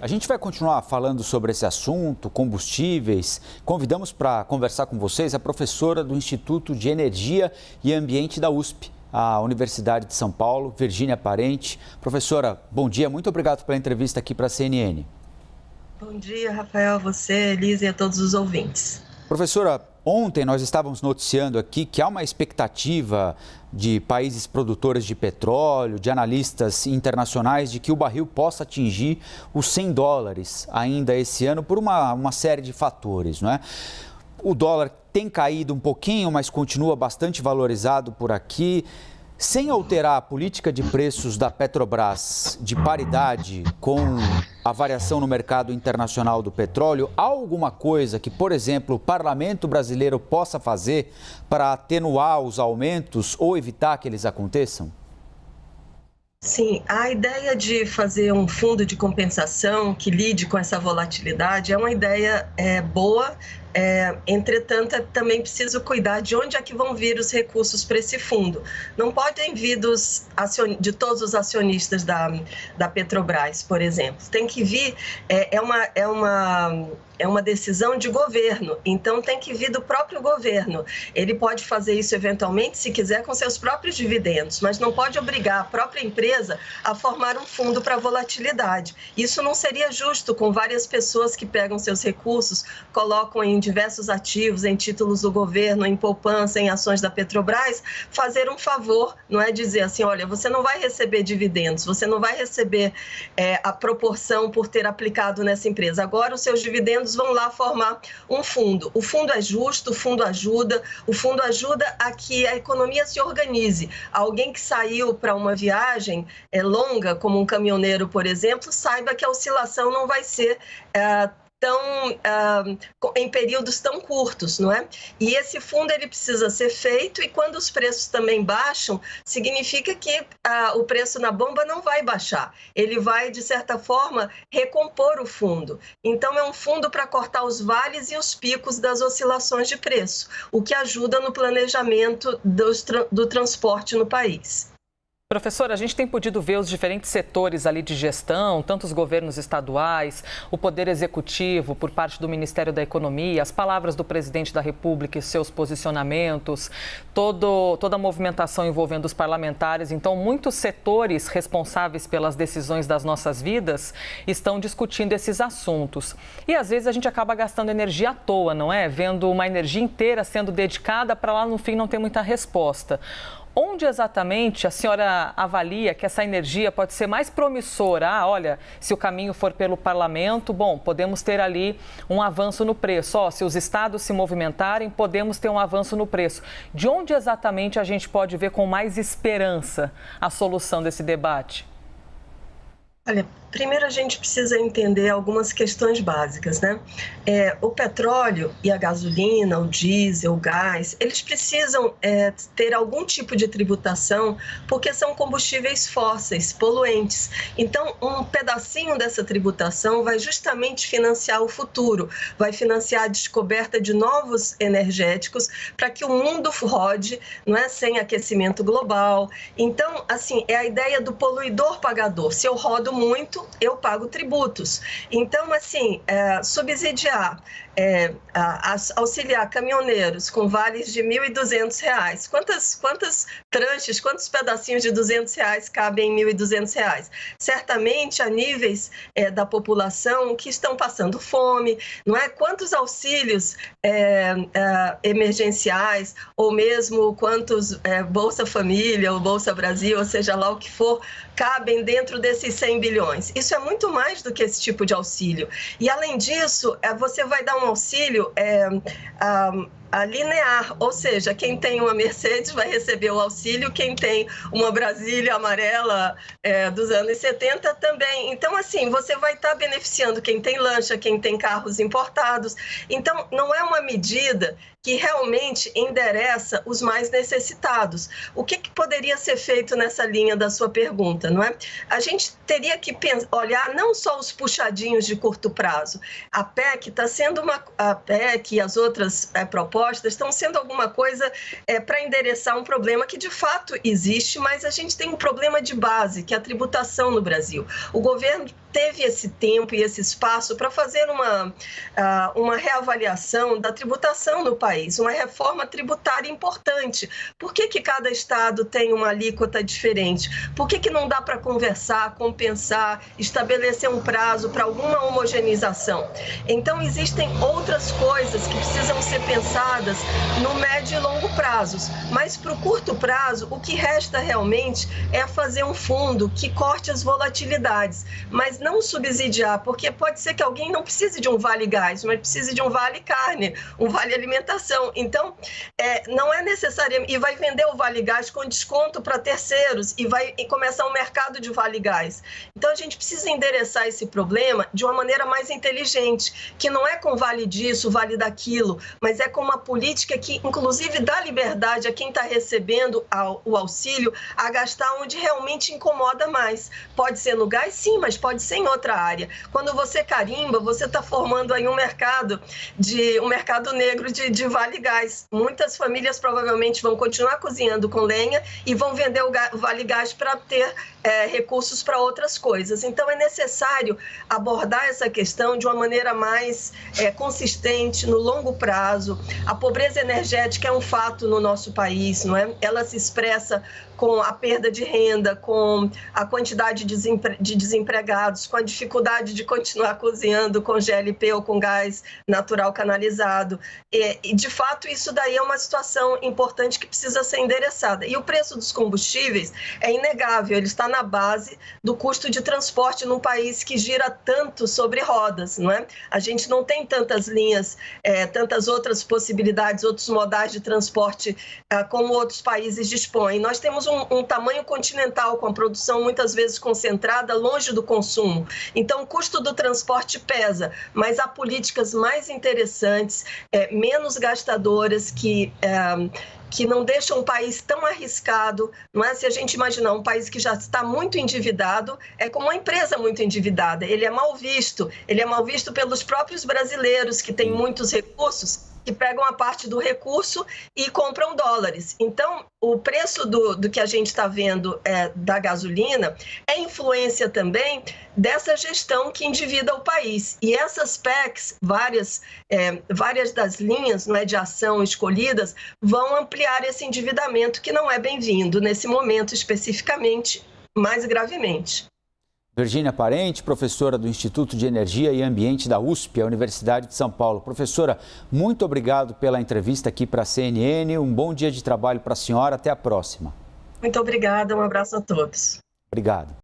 A gente vai continuar falando sobre esse assunto, combustíveis. Convidamos para conversar com vocês a professora do Instituto de Energia e Ambiente da USP, a Universidade de São Paulo, Virgínia Parente. Professora, bom dia, muito obrigado pela entrevista aqui para a CNN. Bom dia, Rafael, você, Elisa e a todos os ouvintes. Professora, ontem nós estávamos noticiando aqui que há uma expectativa de países produtores de petróleo, de analistas internacionais, de que o barril possa atingir os $100 ainda esse ano por uma série de fatores, não é? O dólar tem caído um pouquinho, mas continua bastante valorizado por aqui. Sem alterar a política de preços da Petrobras de paridade com a variação no mercado internacional do petróleo, há alguma coisa que, por exemplo, o parlamento brasileiro possa fazer para atenuar os aumentos ou evitar que eles aconteçam? Sim, a ideia de fazer um fundo de compensação que lide com essa volatilidade é uma ideia boa. Entretanto, também preciso cuidar de onde é que vão vir os recursos para esse fundo. Não podem vir de todos os acionistas da Petrobras, por exemplo. Tem que vir, é uma decisão de governo, então tem que vir do próprio governo. Ele pode fazer isso eventualmente, se quiser, com seus próprios dividendos, mas não pode obrigar a própria empresa a formar um fundo para volatilidade. Isso não seria justo com várias pessoas que pegam seus recursos, colocam em diversos ativos, em títulos do governo, em poupança, em ações da Petrobras, fazer um favor, não é dizer assim, olha, você não vai receber dividendos, você não vai receber a proporção por ter aplicado nessa empresa. Agora os seus dividendos vão lá formar um fundo. O fundo é justo, o fundo ajuda a que a economia se organize. Alguém que saiu para uma viagem longa, como um caminhoneiro, por exemplo, saiba que a oscilação não vai ser em períodos tão curtos, não é? E esse fundo ele precisa ser feito, e quando os preços também baixam, significa que o preço na bomba não vai baixar. Ele vai, de certa forma, recompor o fundo. Então, é um fundo para cortar os vales e os picos das oscilações de preço, o que ajuda no planejamento do transporte no país. Professora, a gente tem podido ver os diferentes setores ali de gestão, tanto os governos estaduais, o Poder Executivo por parte do Ministério da Economia, as palavras do presidente da República e seus posicionamentos, toda a movimentação envolvendo os parlamentares. Então, muitos setores responsáveis pelas decisões das nossas vidas estão discutindo esses assuntos. E, às vezes, a gente acaba gastando energia à toa, não é? Vendo uma energia inteira sendo dedicada para lá, no fim, não ter muita resposta. Onde exatamente a senhora avalia que essa energia pode ser mais promissora? Olha, se o caminho for pelo parlamento, bom, podemos ter ali um avanço no preço. Se os estados se movimentarem, podemos ter um avanço no preço. De onde exatamente a gente pode ver com mais esperança a solução desse debate? Olha, primeiro a gente precisa entender algumas questões básicas, né? O petróleo e a gasolina, o diesel, o gás, eles precisam ter algum tipo de tributação porque são combustíveis fósseis, poluentes. Então, um pedacinho dessa tributação vai justamente financiar o futuro, vai financiar a descoberta de novos energéticos para que o mundo rode, não é, sem aquecimento global. Então, assim, é a ideia do poluidor pagador. Se eu rodo muito, eu pago tributos. Então, assim, subsidiar, auxiliar caminhoneiros com vales de R$ 1.200. Quantas tranches, quantos pedacinhos de R$ 200 cabem em R$ 1.200? Certamente, a níveis da população que estão passando fome, não é? Quantos auxílios emergenciais, ou mesmo quantos Bolsa Família ou Bolsa Brasil, ou seja lá o que for, cabem dentro desses 100 bilhões. Isso é muito mais do que esse tipo de auxílio. E, além disso, você vai dar um auxílio linear, ou seja, quem tem uma Mercedes vai receber o auxílio, quem tem uma Brasília amarela dos anos 70 também. Então, assim, você vai estar beneficiando quem tem lancha, quem tem carros importados. Então, não é uma medida que realmente endereça os mais necessitados. O que poderia ser feito nessa linha da sua pergunta, não é? A gente teria que olhar não só os puxadinhos de curto prazo. A PEC está sendo a PEC e as outras propostas estão sendo alguma coisa para endereçar um problema que de fato existe, mas a gente tem um problema de base, que é a tributação no Brasil. O governo teve esse tempo e esse espaço para fazer uma reavaliação da tributação no país, uma reforma tributária importante. Por que cada estado tem uma alíquota diferente? Por que não dá para conversar, compensar, estabelecer um prazo para alguma homogeneização? Então, existem outras coisas que precisam ser pensadas no médio e longo prazos, mas para o curto prazo, o que resta realmente é fazer um fundo que corte as volatilidades, mas não subsidiar, porque pode ser que alguém não precise de um vale gás, mas precise de um vale carne, um vale alimentação. Então, não é necessário, e vai vender o vale gás com desconto para terceiros e vai começar um mercado de vale gás. Então, a gente precisa endereçar esse problema de uma maneira mais inteligente, que não é com vale disso, vale daquilo, mas é com uma política que, inclusive, dá liberdade a quem está recebendo o auxílio a gastar onde realmente incomoda mais. Pode ser no gás, sim, mas pode ser em outra área. Quando você carimba, você está formando aí um mercado negro de vale gás. Muitas famílias provavelmente vão continuar cozinhando com lenha e vão vender o vale gás para ter recursos para outras coisas. Então, é necessário abordar essa questão de uma maneira mais consistente, no longo prazo. A pobreza energética é um fato no nosso país, não é? Ela se expressa com a perda de renda, com a quantidade de desempregados, com a dificuldade de continuar cozinhando com GLP ou com gás natural canalizado. E, de fato, isso daí é uma situação importante que precisa ser endereçada. E o preço dos combustíveis é inegável, ele está na base do custo de transporte num país que gira tanto sobre rodas, não é? A gente não tem tantas linhas, tantas outras possibilidades, outros modais de transporte como outros países dispõem. Nós temos um tamanho continental com a produção muitas vezes concentrada longe do consumo. Então, o custo do transporte pesa, mas há políticas mais interessantes, menos gastadoras, que não deixam um país tão arriscado, não é? Se a gente imaginar um país que já está muito endividado, é como uma empresa muito endividada. Ele é mal visto pelos próprios brasileiros que têm muitos recursos, que pegam a parte do recurso e compram dólares. Então, o preço do que a gente está vendo da gasolina é influência também dessa gestão que endivida o país. E essas PECs, várias das linhas, não é, de ação escolhidas, vão ampliar esse endividamento que não é bem-vindo nesse momento especificamente, mais gravemente. Virgínia Parente, professora do Instituto de Energia e Ambiente da USP, a Universidade de São Paulo. Professora, muito obrigado pela entrevista aqui para a CNN. Um bom dia de trabalho para a senhora. Até a próxima. Muito obrigada. Um abraço a todos. Obrigado.